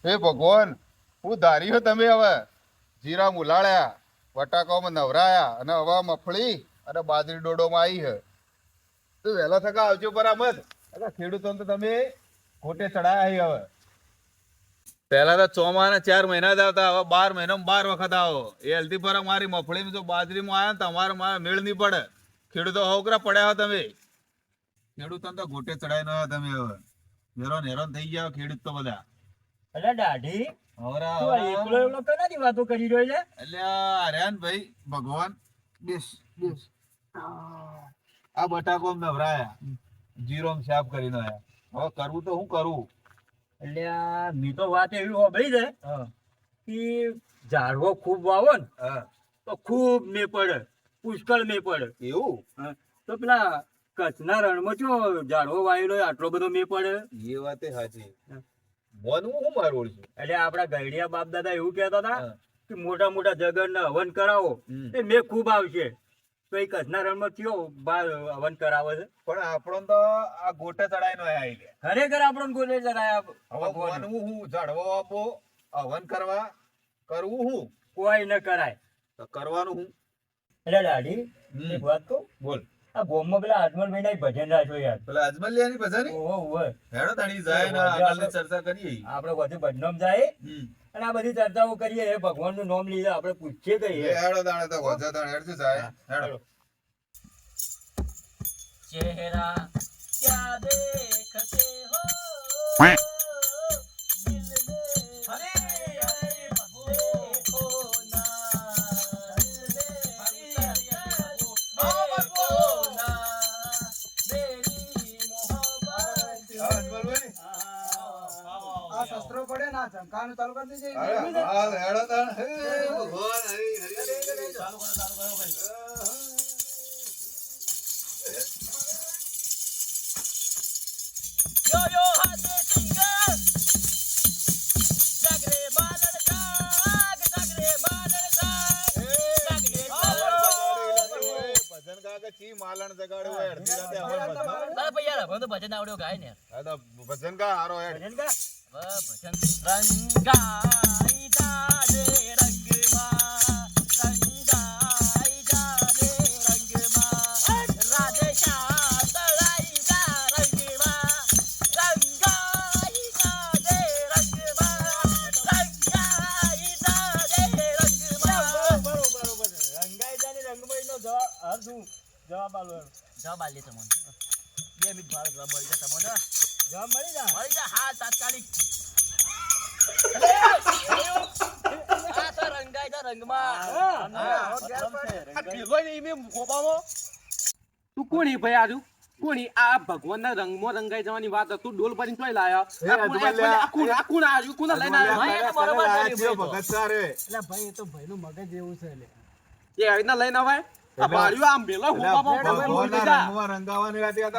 હે ભગવાન, હું ધાર્યો તમે હવે જીરા મુલાળ્યા, બટાકામાં નવરાયા અને હવે મફળી અને બાજરી ડોડોમાં આવી છે. તો વહેલા થકા આવજો બરાબર. ખેડૂતોને તો તમે ખોટે ચડાયા હવે. પહેલા તો ચોમાના 4 મહિના જ આવતા, હવે 12 મહિનામાં 12 વખત આવો. એ હલ્દી પર મારી મફળીમાં જો બાજરીમાં આવ્યા ને તમારે મેળ નહીં પડે. ખેડૂતો હોકરા પડ્યા હો તમે. ખેડૂતોને તો ગોટે ચડાઈ નો તમે હવે. હેરાન હેરાન થઈ ગયા ખેડૂત તો બધા. એટલે દાઢી હવરા એકલો એકલો કનાથી વાતો કરી રહ્યો છે? એટલે હર્યાન ભાઈ ભગવાન બેસ બેસ. આ બટાકો નવરાયા, જીરોમ સાફ કરીને આયા. હવે કરવું તો શું કરવું? એટલે મી તો વાત એવી હોભળી છે કે ઝાડવો ખૂબ વાવો ને તો ખૂબ મે પડે, પુષ્કળ મે પડે. એવું તો પેલા કચ્છના રણમાં ચો ઝાડવો વાયેલો આટલો બધો મે પડે? એ વાત સાચી. મોનું હું મારું છું. એટલે આપડા ગઈડિયા બાપ દાદા એવું કહેતા હતા કે મોટા મોટા જગન હવન કરાવો એ મે ખૂબ આવશે. તો એ કચ્છના રણમાં કયો હવન કરાવે છે? પણ આપણો તો આ ગોટે ચડાઈ નો આવી ગયા. ખરેખર આપણને ગોલે જરાયા હવે મોનું હું ઝાડવો આપો હવન કરવા કરવું હું કોઈ ન કરાય તો કરવાનું હું. એટલે દાઢી એક વાત કહું, બોલ. આ ગોમમાં પેલા અજમલ ભાઈ ભજન રાખ્યો યાર. પેલા અજમલિયાની ભજાની ઓહો ઓહો. હેડો તણી જાય ને આગળની ચર્ચા કરીએ. આપણે બધું બદનામ જાય અને આ બધી ચર્ચાઓ કરીએ. એ ભગવાન નું નામ લીધે આપણે પૂછીએ કહીએ. હેડો તાણે તો વજા તાણે હેડજો જાય. હેડો. ચહેરા ક્યા દેખતે હો દિલ મે હરે ભગવો ના શસ્ત્રો પડે ના ચમકાનું ચાલુ કરી દેજે. હાલ હેડો તાણ. હે ભગવાન હરી હરી ચાલુ કરો ભાઈ. Yo yo hade singer jagre balad jagre balad jagre ભજન ગા કે ચી માલણ જગાડ્યો હોય અડધી રાતે હવે ભજન. ના ભાઈ યાર હવે તો ભજન આવડ્યો ગાય ને. હા તો ભજન ગા હારો હેડ. ભજન ગા ભજન રંગાઈ જાદે રંગમાં રંગાઈ જાદે રંગમાં રાધે શ્યામ તળાઈ જા રંગમાં રંગાઈ જાદે રંગમાં રંગાઈ જાદે રંગમાં. બરોબર રંગાઈ જાને રંગમાં નો જવાબ આલો. જવાબ આલે તમને 2 મિનિટ ભાર જવાબ મળી જાય તમને. જવાબ મળી જાય હા તાત્કાલિક. આ તો રંગાઈ જા રંગમાં. તું કોની ભાઈ આજુ કોની આ ભગવાનના રંગમાં રંગાઈ જવાની વાત તું ડોલ ભરીને ચોઈ લાયો? આ કોણ આજુ કોને લઈને આવ્યો? બરોબર કર્યું ભગત સારે. એટલે ભાઈ એ તો ભાઈનું મગજ એવું છે એટલે. એ આવીને લઈને આવાય આ બાળ્યો આમ ભેલો રંગાવાની વાત કલર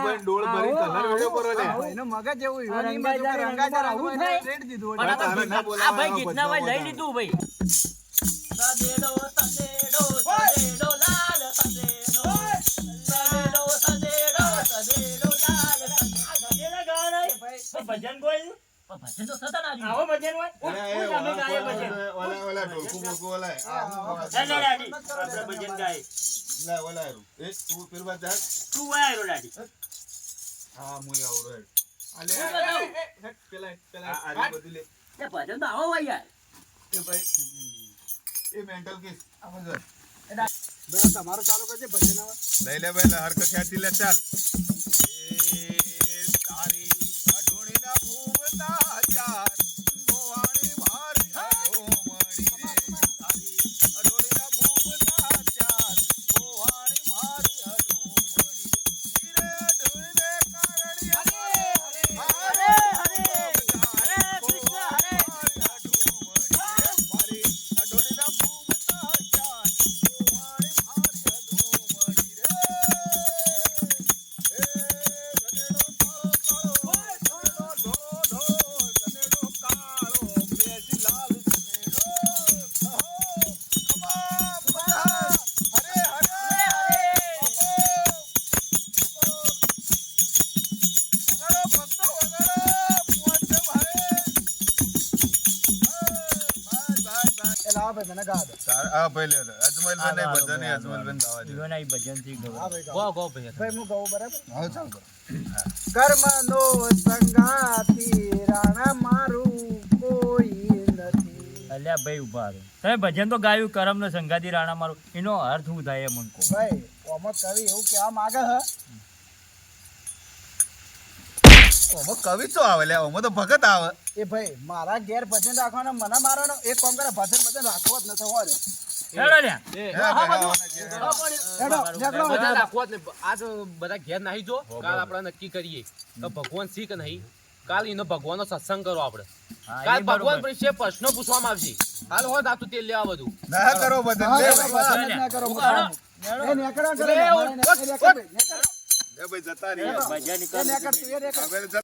ભાઈ ડોળ ભરી કલર વેડ્યો પરો ને. ભાઈનું મગજ એવું ઈવાની બધું રંગાજા રંગમાં રેડ દીધું પણ એટલે. આ ભાઈ ગીતના ભાઈ લઈ લીધું ભાઈ. સદેડો સદેડો સદેડો લાલ સદેડો સદેડો સદેડો સદેડો લાલ. આ સદેડા ગાય ભાઈ ભજન કોઈ ભજન તો થતા ના આવો ભજન હોય તમે ગાય ભજન ઓલા ઢોલકું મોકું ઓલા ના દાડી આપણે ભજન ગાય. લે ઓલા એ તું પેરવા જા. તું વાયરો દાડી. હા મુય આવરો હેડ. આલે પેલા આ બધું લે. એ ભજન તો આવો ભાઈ યાર. એ ભાઈ એ મેન્ટલ કેસ સમજો. તમારું ચાલુ કરજે ભજન હવે. લઈ લે ભાઈ હર કે ખ્યાતિ લે ચાલ. એ તારી અઢોણીના ફૂમતા ચાર ગોવાણી મારી અઢોમણી રે. તારી અઢોણીના ફૂમતા ચાર ગોવાણી મારી અઢોમણી રે. રે અઢોણીને કારણિયા હરે હરે હરે કૃષ્ણ હરે. મારી અઢોણીના ફૂમતા ચાર ગોવાણી મારી અઢોમણી રે. ભાઈ મને ગાવા દો. હા ભાઈ લે અજમલભાઈ ને બધાને અજમલભાઈ ગાવા દે. હા ભાઈ ગો ગાઓ. ગો ભાઈ ભાઈ હું ગાઉં બરાબર. હા ચાલ બરાબર. કર્મનો સંગાથી રાણા મારું કોઈ નથી. અલ્યા ભાઈ ઉભા રહો. તમે ભજન તો ગાયું કરમ નો સંગાતી રાણા મારું, એનો અર્થ શું થાય એમ કહો. ભાઈ ઓમો કવિ એવું કહેવા માંગે છે ઓમાં કવિ તો આવે લે, ઓમાં તો ભગત આવે. એ ભાઈ મારા ઘેર ભજન રાખવાનો મને મારવાનો એક કામ કરે ભજન રાખવો જ નથી હોય. હેડો લ્યા. હેડો બધા રાખવા જ નહીં. આજ બધા ઘેર નાહી જો, કાલ આપણે નક્કી કરીએ તો ભગવાન શી કે નહીં. કાલ એનો ભગવાનનો સત્સંગ કરો આપણે. હા, કાલ એ ભગવાન બરોબર. વિશે પ્રશ્નો પૂછવામાં આવશે. હાલ હોય દાતું તેલ લેવા બધું. ના કરો બધું લે ભાઈ. ભજન ના કરો હેડો. એ નેકળો કરે લે, ને, ઉઠ, મારે નેકળ, ઉઠ, ભાઈ, નેકળ. લે ભાઈ જતા રહીએ. ભજન એ કરો. નેકળ, તું એ નેકળ. હવે જતા.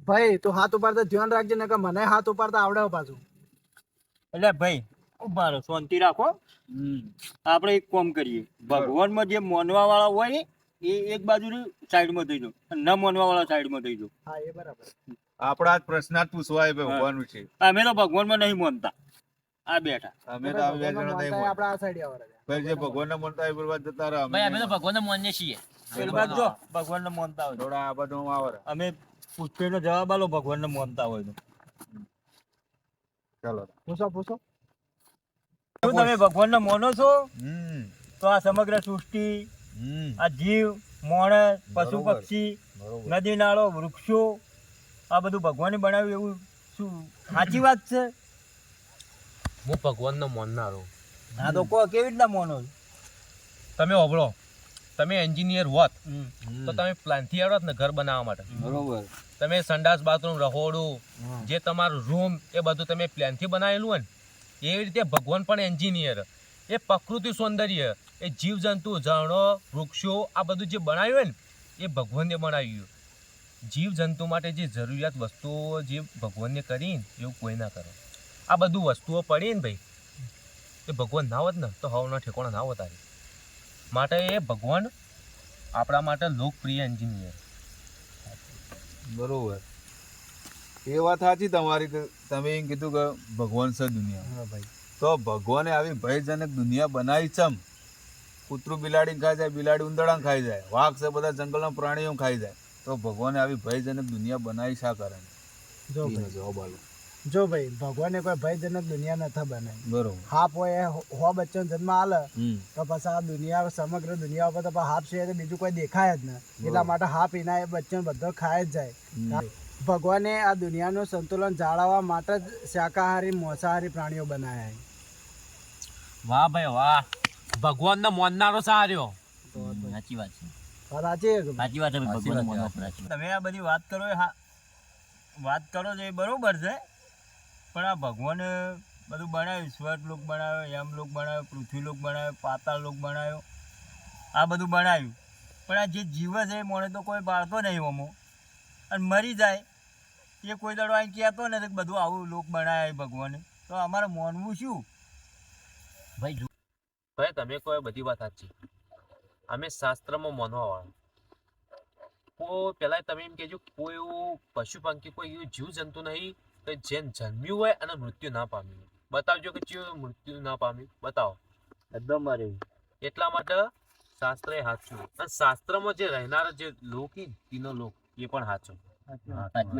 ભાઈ તું હાથ ઉપાડતા ધ્યાન રાખજે ને કે મને હાથ ઉપાડતા આવડે પાછું. એટલે ભાઈ ઉભા રહો, શાંતિ રાખો. આપણે એક કામ કરીએ, ભગવાનમાં જે માનવા વાળા હોય ને, એ એક બાજુ સાઈડમાં થઈ જાઓ, અને ન માનવા વાળા સાઈડમાં થઈ જાઓ. હા એ બરાબર. આપણા જ પ્રશ્નાર્થ પૂછવાય ભાઈ ભગવાનનું છે. અમે તો ભગવાનમાં નહીં માનતા, આ બેઠા. અમે તો આ બે જણા નહીં આપણે બોલતા. આ સાઈડ આવવાના છે. ભાઈ જે ભગવાનને માનતા હોય એ બરબાદ જતા રહે. ભાઈ અમે તો ભગવાનને માનીએ છીએ. પેલી બાજુ જો ભગવાનને માનતા હોય તો. થોડા આ બધું આવે. અમે પૂછવાનો જવાબ આલો ભગવાનને માનતા હોય તો. ચાલો. પૂછો. શું તમે ભગવાનને માનો છો? હમ તો આ સમગ્ર સૃષ્ટિ, હમ આ જીવ, માણસ, પશુ બરોબર. પક્ષી, બરોબર. નદી નાળો, વૃક્ષો, આ બધું ભગવાને બનાવ્યું એવું શું સાચી વાત છે? હું ભગવાનનો માનનારો. ના તો કહો કેવી રીતના માનો છો? તમે ઓબળો, તમે એન્જિનિયર હોત હમ. તો તમે પ્લાનથી આવડત ને ઘર બનાવવા માટે. બરોબર. તમે સંડાસ બાથરૂમ રહોડું જે તમારું રૂમ એ બધું તમે પ્લાનથી બનાવેલું હોય ને, એવી રીતે ભગવાન પણ એન્જિનિયર. એ પ્રકૃતિ સૌંદર્ય, એ જીવજંતુ, ઝરણો, વૃક્ષો, આ બધું જે બનાવ્યું હોય ને એ ભગવાને બનાવ્યું. જીવજંતુ માટે જે જરૂરિયાત વસ્તુઓ જે ભગવાનને કરીને એવું કોઈ ના કરે. આ બધું વસ્તુઓ પડી ને ભાઈ, એ ભગવાન ના હોત ને તો હવના ઠેકોણા ના હોત આજે. માટે એ ભગવાન આપણા માટે લોકપ્રિય એન્જિનિયર. બરોબર. એ વાત સાચી તમારી કે તમે એમ કીધું કે ભગવાન છે દુનિયા. હા ભાઈ. તો ભગવાને આવી ભયજનક દુનિયા બનાવી ચમ. કૂતરું બિલાડી ખાઈ જાય, બિલાડી ઉંદરડા ખાઈ જાય, વાઘ છે બધા જંગલના પ્રાણીઓ ખાઈ જાય. તો ભગવાને આવી ભયજનક દુનિયા બનાવી શા કારણે? જો એનો ભાઈ, જવાબ આલો. જો ભાઈ ભગવાને કોઈ ભયજનક દુનિયા નથી બનાવી. બરોબર. હાપ હોય એ હો બચ્ચો જન્મ આલે હમ તો પછી આ દુનિયા સમગ્ર દુનિયા ઉપર તો પછી હાપ છે તો બીજું કોઈ દેખાય જ ને. એટલા માટે હાપ એના એ બચ્ચો બધો ખાય જ જાય. ભગવાને આ દુનિયાનું સંતુલન જાળવવા માટે જ શાકાહારી માંસાહારી પ્રાણીઓ બનાવ્યા છે. વાહ ભાઈ વાહ, ભગવાનનો માનનારો સાર્યો. સાચી વાત છે. વાત સાચી છે કે ભાઈ? સાચી વાત છે ભાઈ, ભગવાનને માનો સાચી વાત. તમે આ બધી વાત કરો એ વાત કરો છો એ બરોબર છે, પણ આ ભગવાને બધું બનાવ્યું, સ્વર્ગલોક બનાવ્યો, યમલોક બનાવ્યો, પૃથ્વીલોક બનાવ્યો, પાતાળલોક બનાવ્યો, આ બધું બનાવ્યું. પણ આ જે જીવ છે એ મને તો કોઈ બાળતો નહીં અમો, અને મરી જાય એ કોઈ દાડો અહીં કહેતો ને કે બધું આવું લોક બનાવ્યા ભગવાને, તો અમારે માનવું શું? ભાઈ તમે કહો એ બધી વાત સાચી. અમે શાસ્ત્રમાં માનવા વાળા. કોઈ પેલા તમે એમ કહેજો કોઈ એવું પશુ પંખી કોઈ એવું જીવ જંતુ નહીં કે જેન જન્મ્યું હોય અને મૃત્યુ ના પામ્યું હોય. બતાવજો કે જેવું મૃત્યુ ના પામ્યું, બતાવો. એકદમ મારે એટલા માટે શાસ્ત્ર એ સાચું, અને શાસ્ત્રમાં જે રહેનાર જે લોક તેનો લોક એ પણ સાચો. સાચી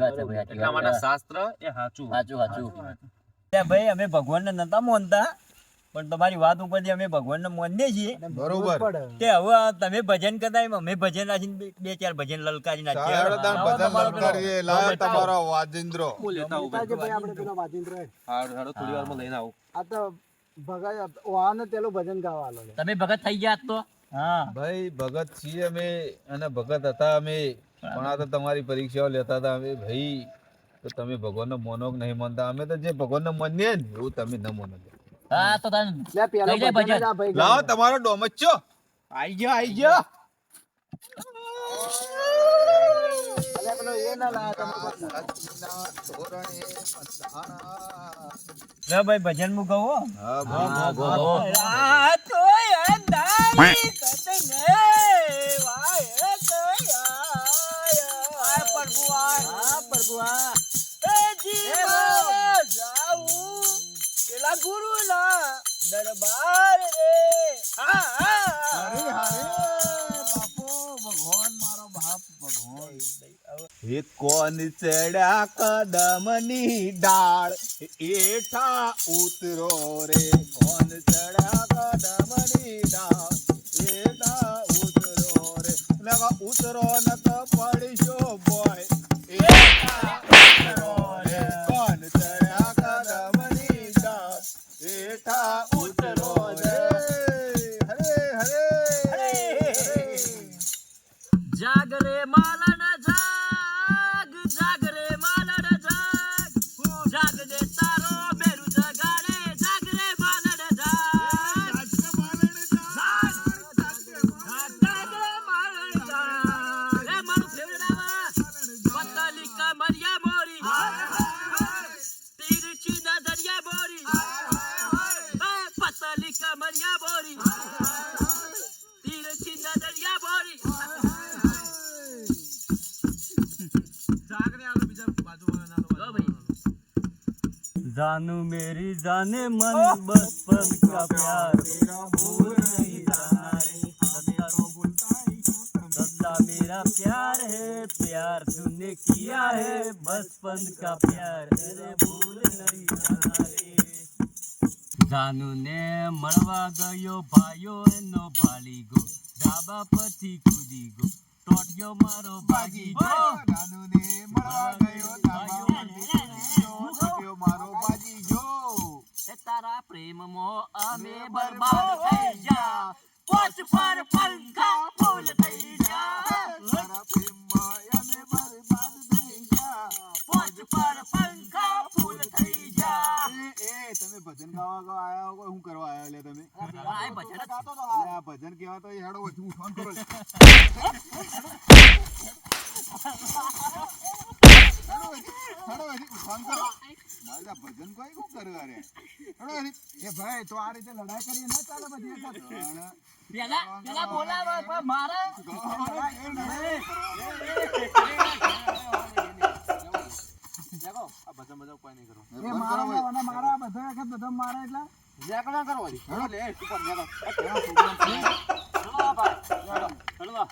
વાત છે ભાઈ, એટલા માટે શાસ્ત્ર એ સાચું. ભાઈ અમે ભગવાનને નતા માનતા, પણ તમારી વાત ઉપરથી અમે ભગવાનને માનીએ છીએ. અને બરોબર. પડે. તે હવે આ તમે ભજન કરતા એમ અમે ભજન નાખીને બે ચાર ભજન લલકારી નાખીએ. ચાલો તાણ લાવો બધા તમારો પેલો. લલકારીએ. લાવો તમારો વાજિંદ્રો. હું લેતા આવું આજે ભાઈ આપણે પેલો વાજિંત્ર હોય. હાડો થોડી વારમાં લઈને આવું. આ તો ભગત વાહન પેલું ભજન ગાવા આલો છે. તમે ભગત થઈ ગયા તો હા ભાઈ ભગત છીએ અમે, અને ભગત હતા અમે, પણ આ તો તમારી પરીક્ષાઓ લેતા હતા અમે. ભાઈ તો તમે ભગવાનને માનો કે નહીં માનતા? અમે તો જે ભગવાનને માનીએ ને એવું તમે ન માનો. હા તો તને લે પેલો થઈ જાય ભજન જ ભજન. આ ભાઈ લાવો ગાય. તમારો ડોમચ્ચો. આઈ ગયો અલે પેલો એ ના લાયા તમે કોણ? લે ભાઈ ભજન હું કહું હો. હા હા, ભાઈ. ગો. રાતો અંધારી કતને વાય તો આય. પ્રભુ આ. હા પ્રભુ આ. દરબાર રે હા હા હરે હરે બાપો ભગવાન મારો બાપ ભગવાન એ કોણ ચડ્યા કદમની ડાળ એઠા ઉતરો રે કોણ ચડ્યા કદમની ડાળ એઠા ઉતરો રે લગા ઉતરો ન તો પડશો બોય એઠા ઉતરો રે કોણ ચડ્યા કદમની ડાળ એઠા ઉતરો રે હરે હરે જાગ રે માલણ જાગ જાગ રે માલણ જાગ જાગ દે તારો બેરુ જગાડે જાગ રે માલણ જાગ જાગ રે માલણ જાગ રે મારું ફેવરેટ આવે પતલી કમરિયા મોરી તીરછી નજરિયા મોરી પતલી કમરિયા મોરી તીરછી નજરિયા મોરી जानू मेरी जाने मन बचपन का प्यार भूल नहीं जाना रे सच्चा मेरा प्यार है प्यार तूने किया है बचपन का प्यार अरे भूल नहीं जाना रे जानू ने મળવા ગયો ભાઈઓ એનો ભાળી ગો ડાબા પરથી કૂદી ગો ટોટિયો મારો ભાગી ગયો જાનુને મળવા ગયો ધાબા પરથી ગયો ટોટિયો મારો ભાગી ગયો એ તારા પ્રેમમાં અમે બરબાદ થઈ જા પોચ પર પંખા ફૂલ થઈ જા તારા પ્રેમમાં અમે બરબાદ થઈ ગયા પોચ પર પંખા ફૂલ થઈ જા એ તમે ભજન ગાવા આયા હો હું કરવા આયા લે તમે આ ભજન ગાતો તો અલે આ ભજન કેવા તો હેડો વચ્ચે ઉઠાન કરો લે. હેડો વચ્ચે ઉઠાન કરો મારે આ ભજન કોઈ શું કરવા રે હેડો વચ્ચે. એ ભાઈ તો આ રીતે લડાઈ કરીએ ના ચાલે બધી વખત. પેલા બોલાવે પણ મારા એ મારા મારા બધા વખત બધા મારે એટલે હેડો. ચલો ભાઈ ચલો